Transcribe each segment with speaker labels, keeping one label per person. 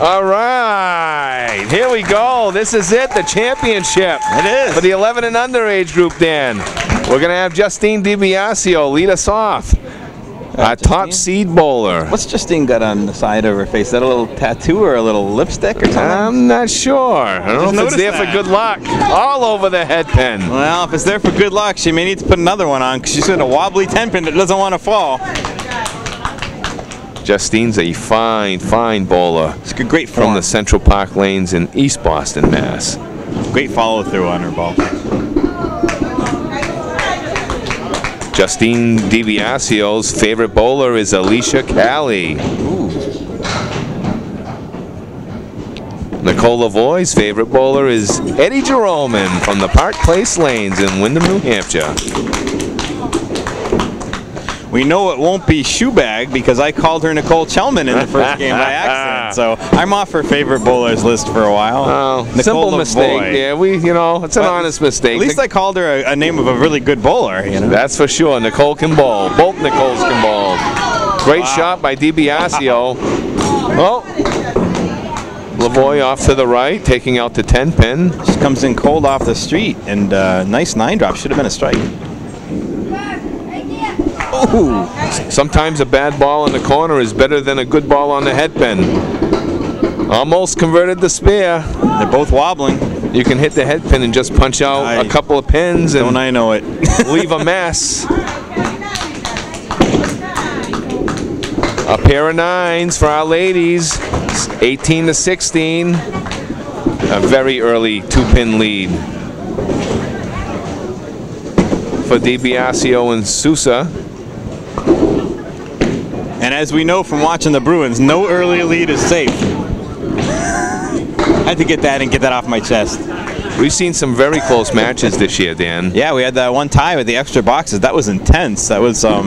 Speaker 1: All right, here we go. This is it, the championship.
Speaker 2: It is.
Speaker 1: For the 11 and under age group, Dan. We're going to have Justine DiBiasio lead us off. Top seed bowler.
Speaker 2: What's Justine got on the side of her face? Is that a little tattoo or a little lipstick or something?
Speaker 1: I'm not sure. I don't know if it's there for good luck. All over the head pin.
Speaker 2: Well, if it's there for good luck, she may need to put another one on because she's got a wobbly 10 pin that doesn't want to fall.
Speaker 1: Justine's a fine bowler.
Speaker 2: It's a great form.
Speaker 1: From the Central Park Lanes in East Boston, Mass.
Speaker 2: Great follow through on her ball.
Speaker 1: Justine DiBiasio's favorite bowler is Alicia Callie. Nicole Lavoie's favorite bowler is Eddie Jeroman from the Park Place Lanes in Windham, New Hampshire.
Speaker 2: We know it won't be Shoebag because I called her Nicole Chelman in the first game by accident. So I'm off her favorite bowlers list for a while.
Speaker 1: Oh, simple mistake. Yeah, it's an honest mistake.
Speaker 2: At least I called her a name of a really good bowler. You know?
Speaker 1: That's for sure. Nicole can bowl. Both Nicoles can bowl. Great shot by DiBiasio. Oh, Lavoie off to the right, taking out the 10 pin.
Speaker 2: Just comes in cold off the street, and nice 9-drop. Should have been a strike.
Speaker 1: Ooh. Sometimes a bad ball in the corner is better than a good ball on the head pin. Almost converted the spare.
Speaker 2: They're both wobbling.
Speaker 1: You can hit the head pin and just punch out a couple of pins and
Speaker 2: don't I know it.
Speaker 1: leave a mess. A pair of 9s for our ladies. 18-16. A very early 2-pin lead for DiBiasio and Souza.
Speaker 2: And as we know from watching the Bruins, no early lead is safe. I had to get that off my chest.
Speaker 1: We've seen some very close matches this year, Dan.
Speaker 2: Yeah, we had that one tie with the extra boxes. That was intense. That was
Speaker 1: back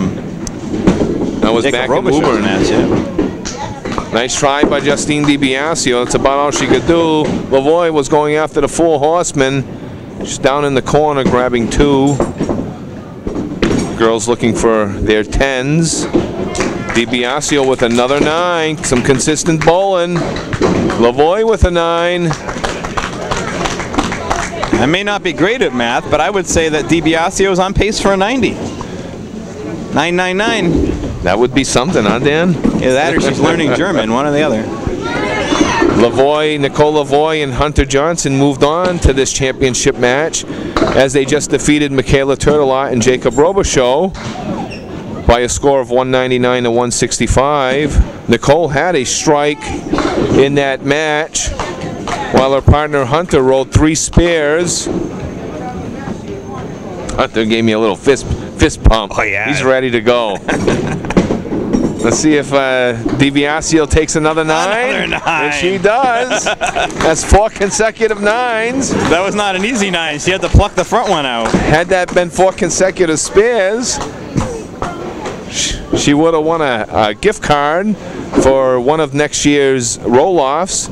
Speaker 1: in Woburn.
Speaker 2: Match, yeah.
Speaker 1: Nice try by Justine DiBiasio. That's about all she could do. Lavoie was going after the 4 horsemen. She's down in the corner grabbing 2. Girls looking for their 10s. DiBiasio with another 9. Some consistent bowling. Lavoie with a 9.
Speaker 2: I may not be great at math, but I would say that DiBiasio is on pace for a 90. 999.
Speaker 1: That would be something, huh, Dan?
Speaker 2: Yeah, that or she's learning German, one or the other.
Speaker 1: Nicole Lavoie and Hunter Johnson moved on to this championship match as they just defeated Michaela Turtelot and Jacob Robichaud by a score of 199 to 165. Nicole had a strike in that match while her partner Hunter rolled 3 spares. Hunter gave me a little fist pump.
Speaker 2: Oh, yeah.
Speaker 1: He's ready to go. Let's see if DiBiasio takes another 9.
Speaker 2: Another 9.
Speaker 1: And she does. That's 4 consecutive 9s.
Speaker 2: That was not an easy 9. She had to pluck the front one out.
Speaker 1: Had that been 4 consecutive spares, she would have won a gift card for one of next year's roll-offs.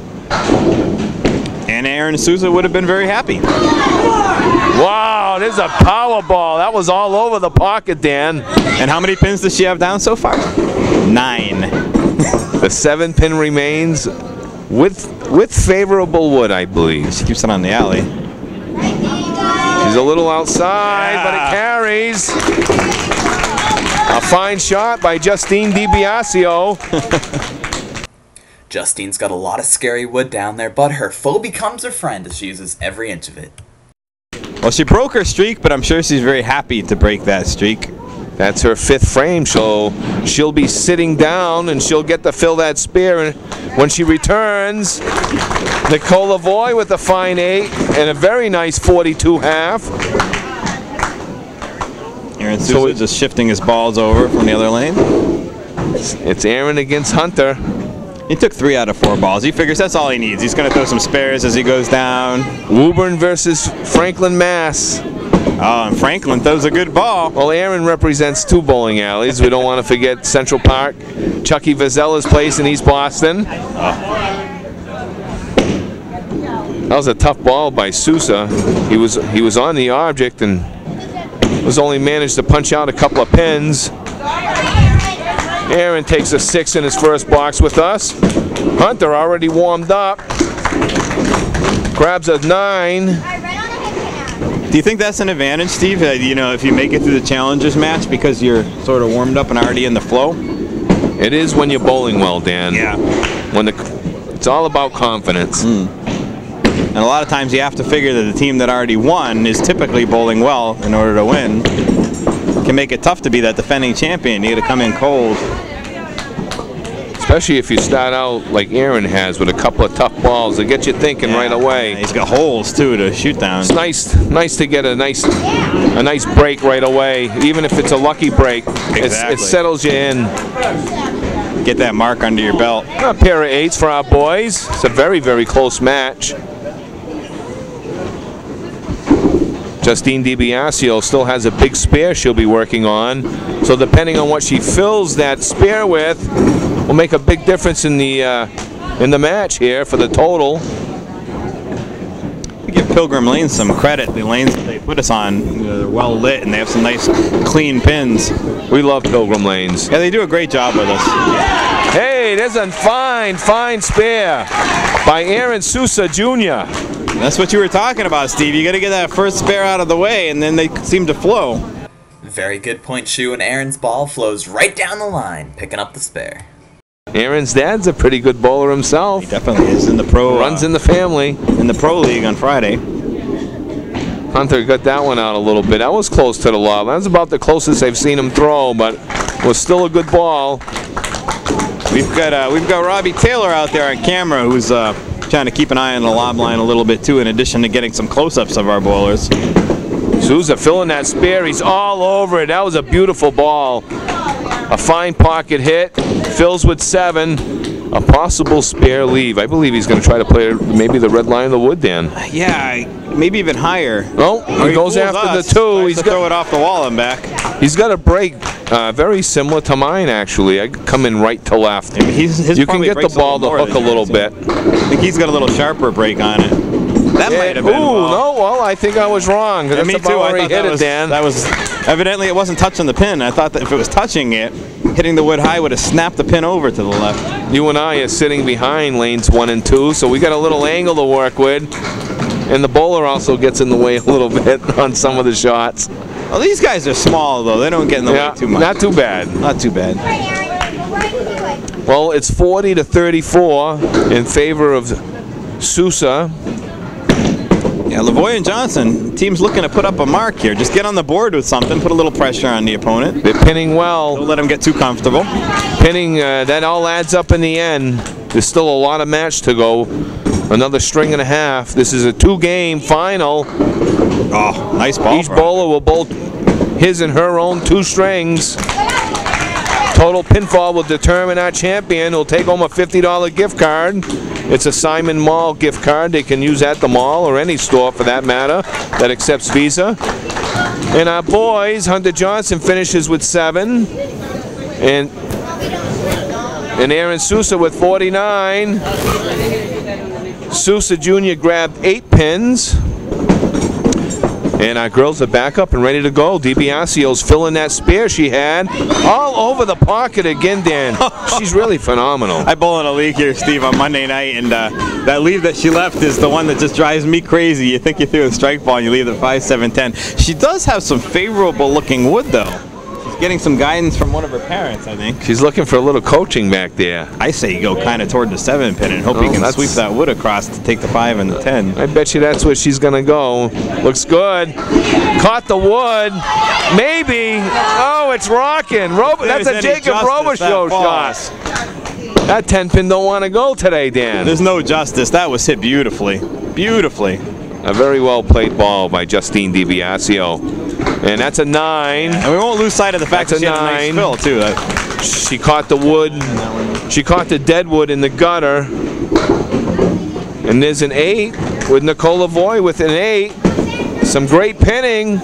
Speaker 2: And Aaron Souza would have been very happy.
Speaker 1: Wow, there's a power ball. That was all over the pocket, Dan.
Speaker 2: And how many pins does she have down so far? 9.
Speaker 1: The 7-pin remains with favorable wood, I believe.
Speaker 2: She keeps it on the alley.
Speaker 1: She's a little outside, but it carries. A fine shot by Justine DiBiasio.
Speaker 3: Justine's got a lot of scary wood down there, but her foe becomes her friend as she uses every inch of it.
Speaker 2: Well, she broke her streak, but I'm sure she's very happy to break that streak.
Speaker 1: That's her 5th frame, so she'll be sitting down and she'll get to fill that spear. And when she returns, Nicole Lavoie with a fine 8 and a very nice 42 half.
Speaker 2: Aaron Souza just shifting his balls over from the other lane.
Speaker 1: It's Aaron against Hunter.
Speaker 2: He took 3 out of 4 balls. He figures that's all he needs. He's going to throw some spares as he goes down.
Speaker 1: Woburn versus Franklin, Mass.
Speaker 2: Oh, and Franklin throws a good ball.
Speaker 1: Well, Aaron represents 2 bowling alleys. We don't want to forget Central Park, Chucky Vazzella's place in East Boston. That was a tough ball by Souza. He was on the object and was only managed to punch out a couple of pins. Aaron takes a 6 in his first box with us. Hunter already warmed up. Grabs a 9.
Speaker 2: Do you think that's an advantage, Steve? You know, if you make it through the Challengers match because you're sort of warmed up and already in the flow?
Speaker 1: It is when you're bowling well, Dan.
Speaker 2: Yeah.
Speaker 1: It's all about confidence.
Speaker 2: And a lot of times you have to figure that the team that already won is typically bowling well in order to win. It can make it tough to be that defending champion. You got to come in cold.
Speaker 1: Especially if you start out like Aaron has with a couple of tough balls that get you thinking right away.
Speaker 2: Yeah, he's got holes too to shoot down.
Speaker 1: It's nice to get a nice break right away, even if it's a lucky break.
Speaker 2: Exactly.
Speaker 1: It settles you in.
Speaker 2: Get that mark under your belt.
Speaker 1: A pair of 8s for our boys. It's a very, very close match. Justine DiBiasio still has a big spare she'll be working on. So depending on what she fills that spare with, will make a big difference in the match here for the total.
Speaker 2: We give Pilgrim Lanes some credit. The lanes that they put us on, you know, they're well lit and they have some nice clean pins.
Speaker 1: We love Pilgrim Lanes.
Speaker 2: Yeah, they do a great job with us.
Speaker 1: Hey, there's a fine spare by Aaron Souza Jr.
Speaker 2: That's what you were talking about, Steve. You got to get that first spare out of the way and then they seem to flow.
Speaker 3: Very good point, Shu, and Aaron's ball flows right down the line, picking up the spare.
Speaker 1: Aaron's dad's a pretty good bowler himself.
Speaker 2: He definitely is in the pro.
Speaker 1: Runs in the family.
Speaker 2: In the pro league on Friday.
Speaker 1: Hunter got that one out a little bit. That was close to the lob. That's about the closest I've seen him throw, but was still a good ball.
Speaker 2: We've got Robbie Taylor out there on camera, who's trying to keep an eye on the lob line a little bit too, in addition to getting some close-ups of our bowlers.
Speaker 1: Souza filling that spare. He's all over it. That was a beautiful ball. A fine pocket hit. Fills with 7. A possible spare leave. I believe he's going to try to play maybe the red line of the wood, Dan.
Speaker 2: Yeah, maybe even higher.
Speaker 1: Oh, he goes after the 2.
Speaker 2: He's throw it off the wall and back.
Speaker 1: He's got a break very similar to mine, actually. I come in right to left.
Speaker 2: His
Speaker 1: you can get the ball to hook a little bit.
Speaker 2: I think he's got a little sharper break on it. That might have been.
Speaker 1: Ooh, no, well, I think I was wrong.
Speaker 2: Yeah, me too.
Speaker 1: I hit it, Dan.
Speaker 2: That was evidently it wasn't touching the pin. I thought that if it was touching it, hitting the wood high would have snapped the pin over to the left.
Speaker 1: You and I are sitting behind lanes 1 and 2, so we got a little angle to work with. And the bowler also gets in the way a little bit on some of the shots.
Speaker 2: Well, these guys are small, though. They don't get in the way too much.
Speaker 1: Not too bad.
Speaker 2: Not too bad.
Speaker 1: Well, it's 40-34 in favor of Souza.
Speaker 2: Yeah, Lavoie and Johnson, team's looking to put up a mark here. Just get on the board with something, put a little pressure on the opponent.
Speaker 1: They're pinning well.
Speaker 2: Don't let them get too comfortable.
Speaker 1: Pinning, that all adds up in the end. There's still a lot of match to go. Another string and a half. This is a 2-game final.
Speaker 2: Oh, nice ball.
Speaker 1: Each bowler will bowl his and her own 2 strings. Total pinfall will determine our champion. Who'll take home a $50 gift card. It's a Simon Mall gift card. They can use at the mall or any store for that matter that accepts Visa. And our boys, Hunter Johnson finishes with 7. And Aaron Souza with 49. Souza Jr. grabbed 8 pins. And our girls are back up and ready to go. DiBiasio's filling that spare she had. All over the pocket again, Dan. She's really phenomenal.
Speaker 2: I bowl in a league here, Steve, on Monday night, and that leave that she left is the one that just drives me crazy. You think you threw a strike ball and you leave at 5, 7, 10. She does have some favorable looking wood, though. She's getting some guidance from one of her parents, I think.
Speaker 1: She's looking for a little coaching back there.
Speaker 2: I say you go kind of toward the 7 pin and hope you can sweep that wood across to take the 5 and the 10.
Speaker 1: I bet you that's where she's going to go. Looks good. Caught the wood. Maybe. Oh, it's rocking. That's a Jacob Robichaux shot. That 10 pin don't want to go today, Dan.
Speaker 2: There's no justice. That was hit beautifully. Beautifully.
Speaker 1: A very well played ball by Justine DiBiasio. And that's a 9.
Speaker 2: And we won't lose sight of the fact that she had a nice fill, too.
Speaker 1: She caught the wood. She caught the dead wood in the gutter. And there's an 8 with Nicole Lavoie with an 8. Some great pinning.